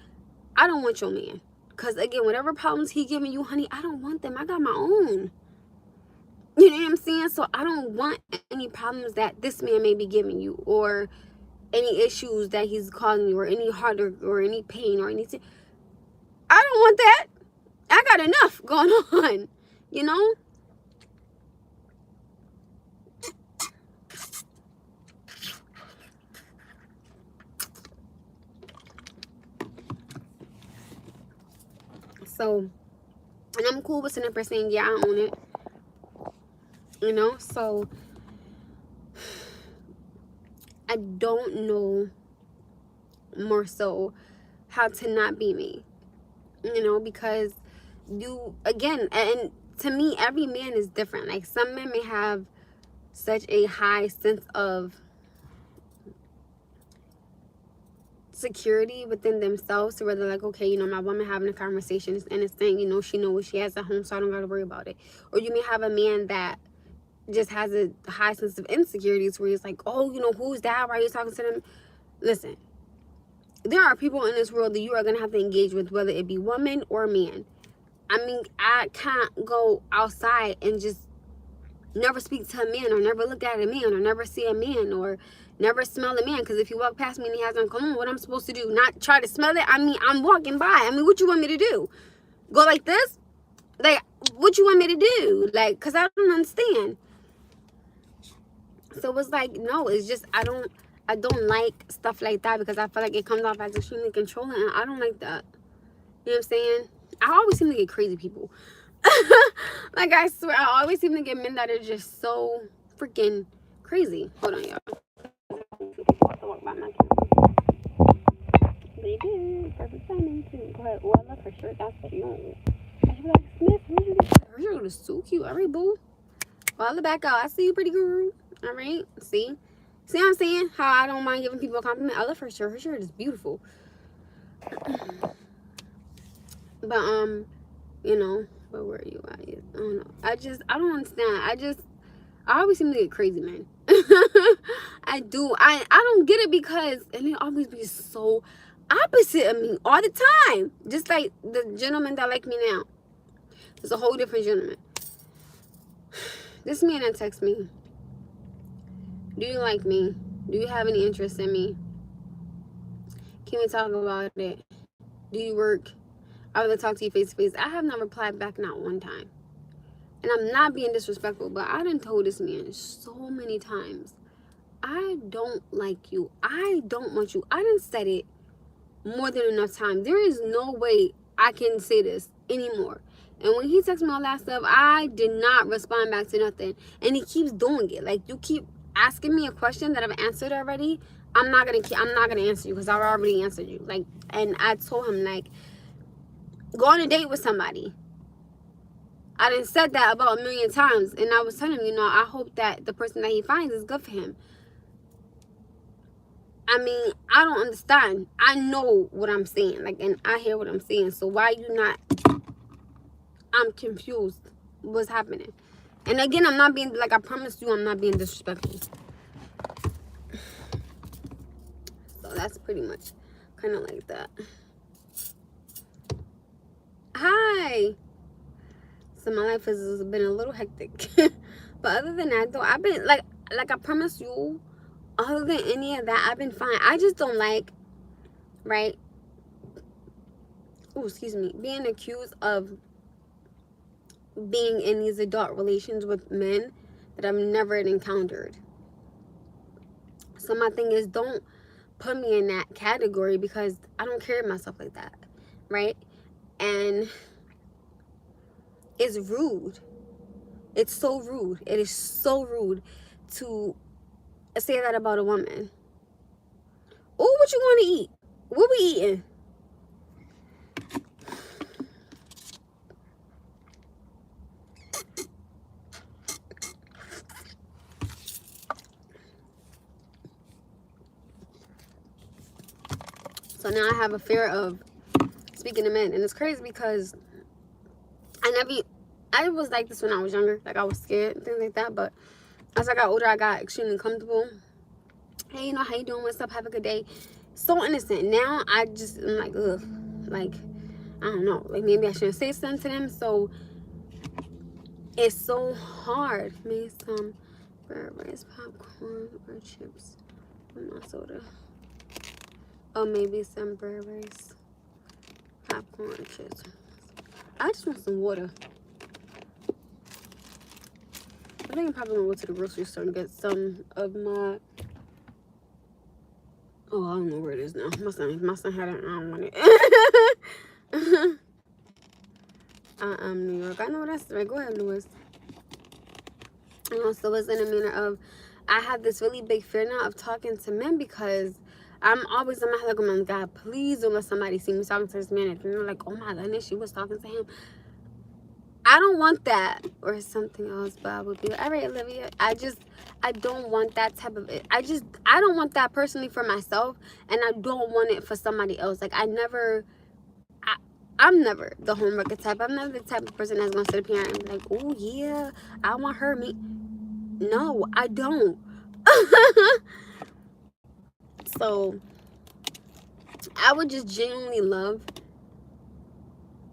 I don't want your man. Because again, whatever problems he giving you, honey, I don't want them. I got my own. You know what I'm saying? So I don't want any problems that this man may be giving you, or any issues that he's causing you, or any heart or any pain or anything. I don't want that. I got enough going on, you know? So, and I'm cool with sitting up saying, yeah, I own it. You know? So, I don't know more so how to not be me. You know, because you, again, and to me, every man is different. Like, some men may have such a high sense of security within themselves to where they're like, okay, you know, my woman having a conversation is innocent, you know, she knows what she has at home, so I don't gotta worry about it. Or you may have a man that just has a high sense of insecurities where he's like, oh, you know, who's that? Why are you talking to them? Listen, there are people in this world that you are going to have to engage with, whether it be woman or man. I mean, I can't go outside and just never speak to a man, or never look at a man, or never see a man, or never smell a man. Because if you walk past me and he has on cologne, what I'm supposed to do? Not try to smell it? I mean, I'm walking by. I mean, what you want me to do? Go like this? Like, what you want me to do? Like, because I don't understand. So it's like, no, it's just, I don't like stuff like that, because I feel like it comes off as extremely controlling, and I don't like that. You know what I'm saying? I always seem to get crazy people. Like, I swear, I always seem to get men that are just so freaking crazy. Hold on, y'all. They do. Perfect timing, too. Go ahead. Oh, I love her shirt. That's cute. I should be like, Smith, where'd you get that? Her shirt is so cute. All right, boo. Well, the back out. I see you, pretty girl. All right. See what I'm saying? How I don't mind giving people a compliment. I love her shirt. Her shirt is beautiful. But you know, but where are you at? I don't know. I don't understand. I always seem to get crazy, man. I do. I don't get it, because, and they always be so opposite of me all the time. Just like the gentleman that like me now. It's a whole different gentleman. This man that texts me. Do you like me? Do you have any interest in me? Can we talk about it? Do you work? I would talk to you face to face. I have not replied back, not one time. And I'm not being disrespectful, but I done told this man so many times, I don't like you. I don't want you. I done said it more than enough time. There is no way I can say this anymore. And when he texted me all that stuff, I did not respond back to nothing. And he keeps doing it. Like, you keep asking me a question that I've answered already. I'm not gonna answer you, because I've already answered you. Like, and I told him, like, go on a date with somebody. I done said that about 1,000,000 times. And I was telling him, you know, I hope that the person that he finds is good for him. I mean, I don't understand. I know what I'm saying. Like, and I hear what I'm saying. So why you not? I'm confused. What's happening? And again, I'm not being, like, I promise you, I'm not being disrespectful. So that's pretty much kind of like that. Hi. So my life has been a little hectic. But other than that, though, I've been, like I promise you, other than any of that, I've been fine. I just don't like, right? Oh, excuse me. Being accused of being in these adult relations with men that I've never encountered. So my thing is, don't put me in that category, because I don't carry myself like that, right? And it's rude. It's so rude. It is so rude to say that about a woman. Oh, what you want to eat? What we eating? So now I have a fear of speaking to men. And it's crazy, because I was like this when I was younger. Like, I was scared and things like that. But as I got older, I got extremely comfortable. Hey, you know, how you doing? What's up? Have a good day. So innocent. Now I'm like, ugh. Like, I don't know. Like, maybe I shouldn't say something to them. So it's so hard. Maybe some rice, popcorn, or chips with my soda. Or maybe some bread, rice, popcorn, chips. I just want some water. I think I'm probably gonna go to the grocery store and get some of my. Oh, I don't know where it is now. My son had it. I don't want it. New York. I know that's right. Go ahead, Lewis. So it's in a manner of, I have this really big fear now of talking to men, because I'm always in my head like, oh my God, please don't let somebody see me talking to this man. And they're like, oh my goodness, she was talking to him. I don't want that, or something else, but I would be like, all right, Olivia, I don't want that type of it. I don't want that personally for myself, and I don't want it for somebody else. Like, I'm never the homewrecker type. I'm never the type of person that's gonna sit up here and be like, oh yeah, I want her, me. No, I don't. So I would just genuinely love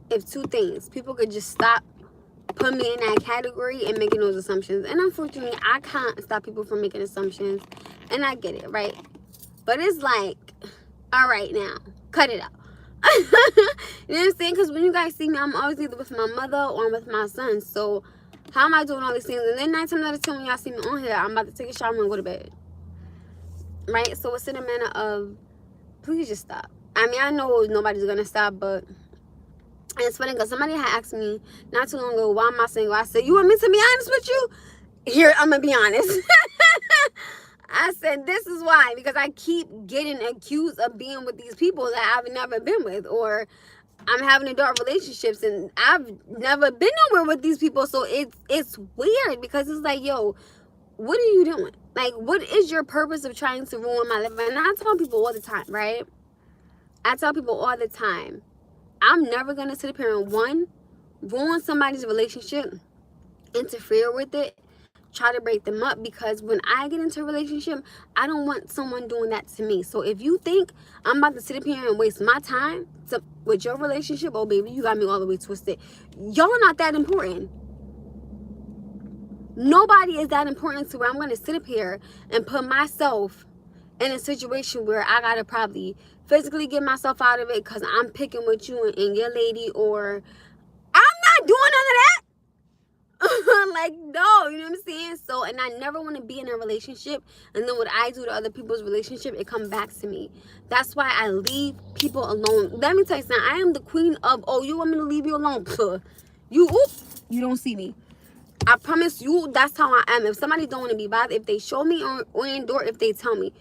if two things. People could just stop putting me in that category and making those assumptions. And unfortunately, I can't stop people from making assumptions. And I get it, right? But it's like, all right now, cut it out. You know what I'm saying? Because when you guys see me, I'm always either with my mother or I'm with my son. So how am I doing all these things? And then 9 times out of 10 when y'all see me on here, I'm about to take a shower and go to bed. Right? So it's in a manner of, please just stop. I mean, I know nobody's going to stop, but it's funny because somebody had asked me not too long ago, why am I single? I said, you want me to be honest with you? Here, I'm going to be honest. I said, this is why. Because I keep getting accused of being with these people that I've never been with. Or I'm having adult relationships and I've never been nowhere with these people. So it's weird because it's like, yo, what are you doing? Like, what is your purpose of trying to ruin my life? And I tell people all the time, right? I tell people all the time, I'm never going to sit up here and, one, ruin somebody's relationship, interfere with it, try to break them up, because when I get into a relationship, I don't want someone doing that to me. So if you think I'm about to sit up here and waste my time with your relationship, oh baby, you got me all the way twisted. Y'all not that important. Nobody is that important to where I'm going to sit up here and put myself in a situation where I got to probably physically get myself out of it because I'm picking with you and your lady, or I'm not doing none of that. Like, no, you know what I'm saying? So, and I never want to be in a relationship and then what I do to other people's relationship, it come back to me. That's why I leave people alone. Let me tell you something. I am the queen of, oh, you want me to leave you alone? You don't see me. I promise you, that's how I am. If somebody don't want to be bothered, if they show me or endure, if they tell me,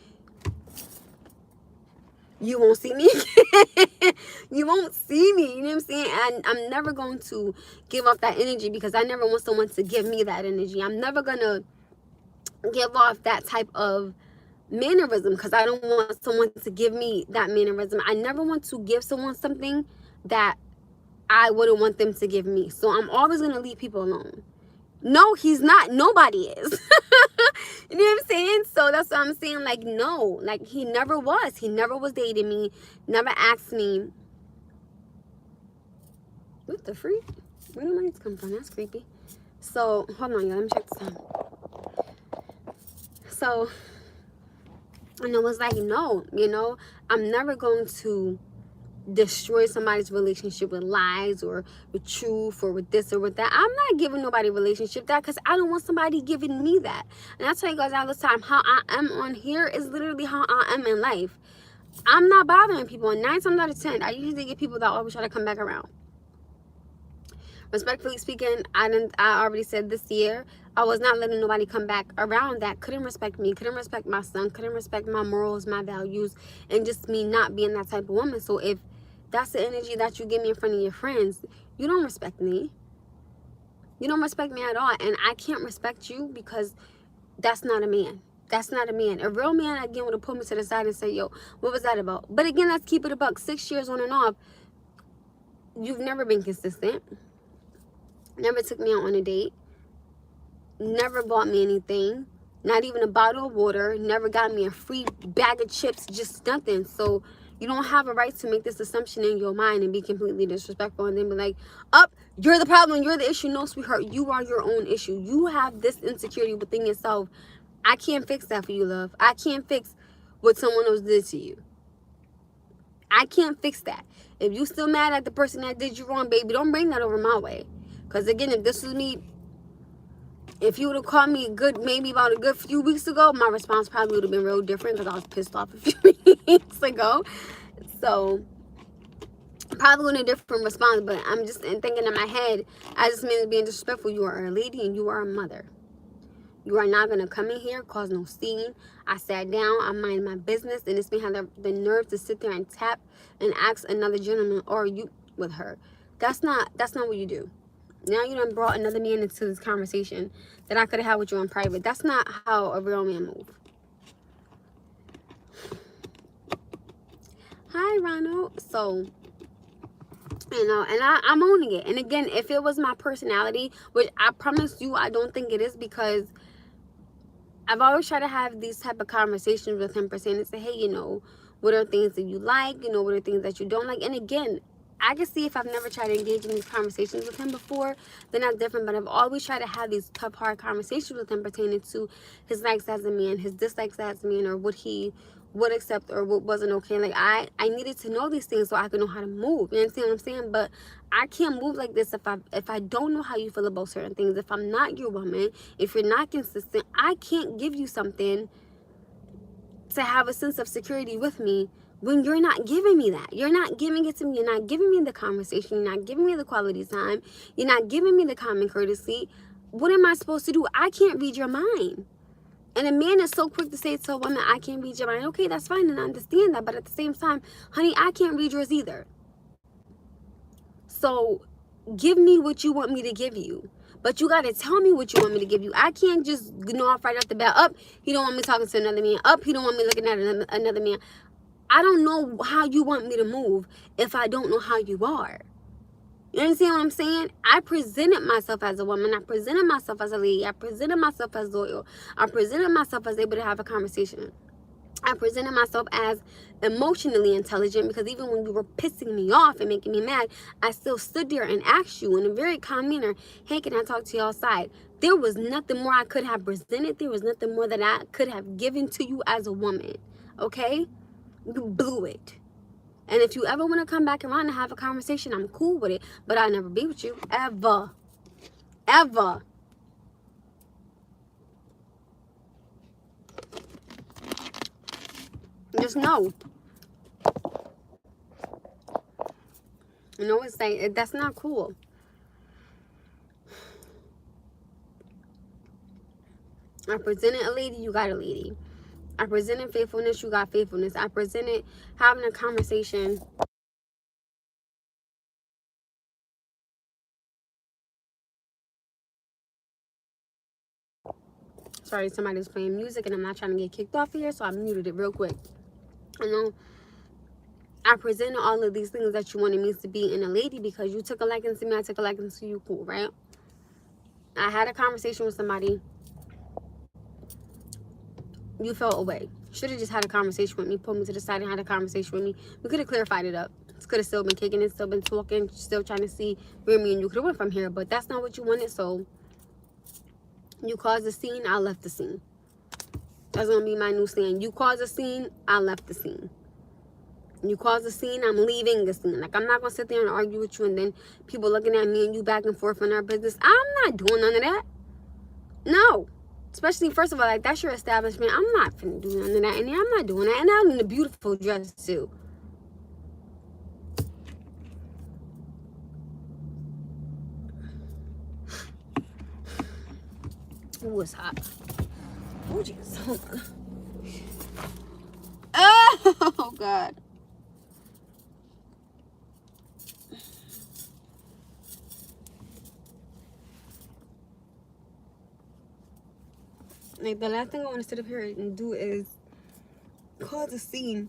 you won't see me. You won't see me. You know what I'm saying? And I'm never going to give off that energy because I never want someone to give me that energy. I'm never going to give off that type of mannerism because I don't want someone to give me that mannerism. I never want to give someone something that I wouldn't want them to give me. So I'm always going to leave people alone. No, he's not. Nobody is. You know what I'm saying? So that's what I'm saying. Like, no. Like, he never was. He never was dating me. Never asked me. What the freak? Where do lights come from? That's creepy. So, hold on, y'all. Let me check this out. So, and it was like, no. You know, I'm never going to destroy somebody's relationship with lies or with truth or with this or with that. I'm not giving nobody relationship that because I don't want somebody giving me that. And I tell you guys all the time, how I am on here is literally how I am in life. I'm not bothering people. And 9 times out of 10, I usually get people that always try to come back around. Respectfully speaking, I already said this year, I was not letting nobody come back around that couldn't respect me, couldn't respect my son, couldn't respect my morals, my values, and just me not being that type of woman. So if that's the energy that you give me in front of your friends, you don't respect me. You don't respect me at all. And I can't respect you because that's not a man. That's not a man. A real man, again, would have pulled me to the side and say, yo, what was that about? But again, let's keep it a buck. 6 years on and off, you've never been consistent. Never took me out on a date. Never bought me anything. Not even a bottle of water. Never got me a free bag of chips. Just nothing. So you don't have a right to make this assumption in your mind and be completely disrespectful and then be like, you're the problem. You're the issue. No, sweetheart. You are your own issue. You have this insecurity within yourself. I can't fix that for you, love. I can't fix what someone else did to you. I can't fix that. If you still mad at the person that did you wrong, baby, don't bring that over my way. Because again, if this was me, if you would have called me maybe about a good few weeks ago, my response probably would have been real different because I was pissed off a few weeks ago. So, probably in a different response, but I'm just thinking in my head, I just mean being disrespectful. You are a lady and you are a mother. You are not going to come in here, cause no scene. I sat down, I mind my business, and this man had the nerve to sit there and tap and ask another gentleman, or you with her. That's not what you do. Now you done brought another man into this conversation that I could have had with you in private. That's not how a real man moves. Hi, Ronald. So, you know, and I'm owning it. And again, if it was my personality, which I promise you I don't think it is, because I've always tried to have these type of conversations with him per se and say, hey, you know, What are things that you like? You know, what are things that you don't like? And again, I can see if I've never tried to engage in these conversations with him before, then that's different. But I've always tried to have these tough, hard conversations with him pertaining to his likes as a man, his dislikes as a man, or what he would accept or what wasn't okay. Like I needed to know these things so I could know how to move. You understand what I'm saying? But I can't move like this if I don't know how you feel about certain things. If I'm not your woman, if you're not consistent, I can't give you something to have a sense of security with me when you're not giving me that. You're not giving it to me. You're not giving me the conversation. You're not giving me the quality time. You're not giving me the common courtesy. What am I supposed to do? I can't read your mind. And a man is so quick to say to a woman, I can't read your mind. Okay, that's fine, and I understand that. But at the same time, honey, I can't read yours either. So give me what you want me to give you. But you got to tell me what you want me to give you. I can't just know off right off the bat. Up, he don't want me talking to another man. Up, he don't want me looking at another man. I don't know how you want me to move if I don't know how you are. You understand what I'm saying? I presented myself as a woman. I presented myself as a lady. I presented myself as loyal. I presented myself as able to have a conversation. I presented myself as emotionally intelligent, because even when you were pissing me off and making me mad, I still stood there and asked you in a very calm manner, hey, can I talk to you outside? There was nothing more I could have presented. There was nothing more that I could have given to you as a woman. Okay? You blew it. And if you ever want to come back around and have a conversation, I'm cool with it. But I'll never be with you. Ever. Ever. Just know. You know, it's like, that's not cool. I presented a lady, you got a lady. I presented faithfulness, you got faithfulness. I presented having a conversation. Sorry, somebody's playing music and I'm not trying to get kicked off here, so I muted it real quick. You know, I presented all of these things that you wanted me to be in a lady because you took a liking to me, I took a liking to you, cool, right? I had a conversation with somebody. You felt away. Should have just had a conversation with me, pulled me to the side and had a conversation with me. We could have clarified it up. Could have still been kicking it, still been talking, still trying to see where me and you could have went from here. But that's not what you wanted, so you caused a scene, I left the scene. That's going to be my new saying. You caused a scene, I left the scene. You caused a scene, I'm leaving the scene. Like, I'm not going to sit there and argue with you and then people looking at me and you back and forth on our business. I'm not doing none of that. No. Especially, first of all, like, that's your establishment. I'm not finna do none of that. And I'm not doing that. And I'm in a beautiful dress, too. Ooh, it's hot. Oh, jeez. Hold on. Oh, God. Like, the last thing I want to sit up here and do is cause a scene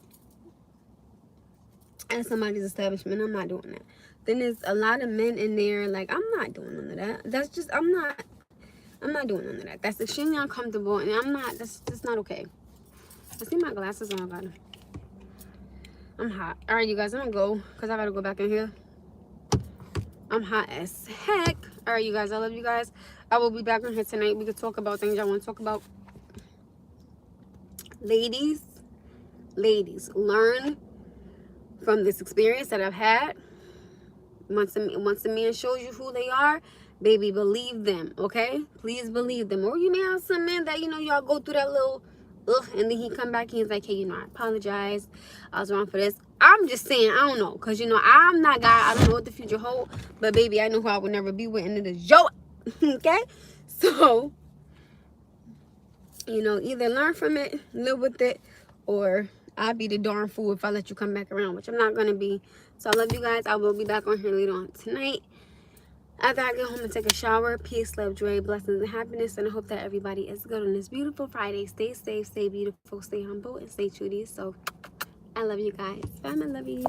at somebody's establishment. I'm not doing that. Then there's a lot of men in there. Like, I'm not doing none of that. That's just, I'm not doing none of that. That's extremely uncomfortable, and that's not okay. I see my glasses on, God. I'm hot. All right, you guys, I'm gonna go because I gotta go back in here. I'm hot as heck. All right, you guys, I love you guys. I will be back on here tonight. We could talk about things I want to talk about. Ladies, learn from this experience that I've had. Once a man shows you who they are, baby, believe them, okay? Please believe them. Or you may have some men that, you know, y'all go through that little and then he come back and he's like, hey, you know, I apologize. I was wrong for this. I'm just saying, I don't know. Because, you know, I'm not God. I don't know what the future holds. But, baby, I know who I would never be with. And it is yo. Okay? So, you know, either learn from it, live with it, or I'll be the darn fool if I let you come back around, which I'm not going to be. So, I love you guys. I will be back on here later on tonight. After I get home and take a shower, peace, love, joy, blessings, and happiness. And I hope that everybody is good on this beautiful Friday. Stay safe, stay beautiful, stay humble, and stay true to yourself. I love you guys. Bye, my lovies.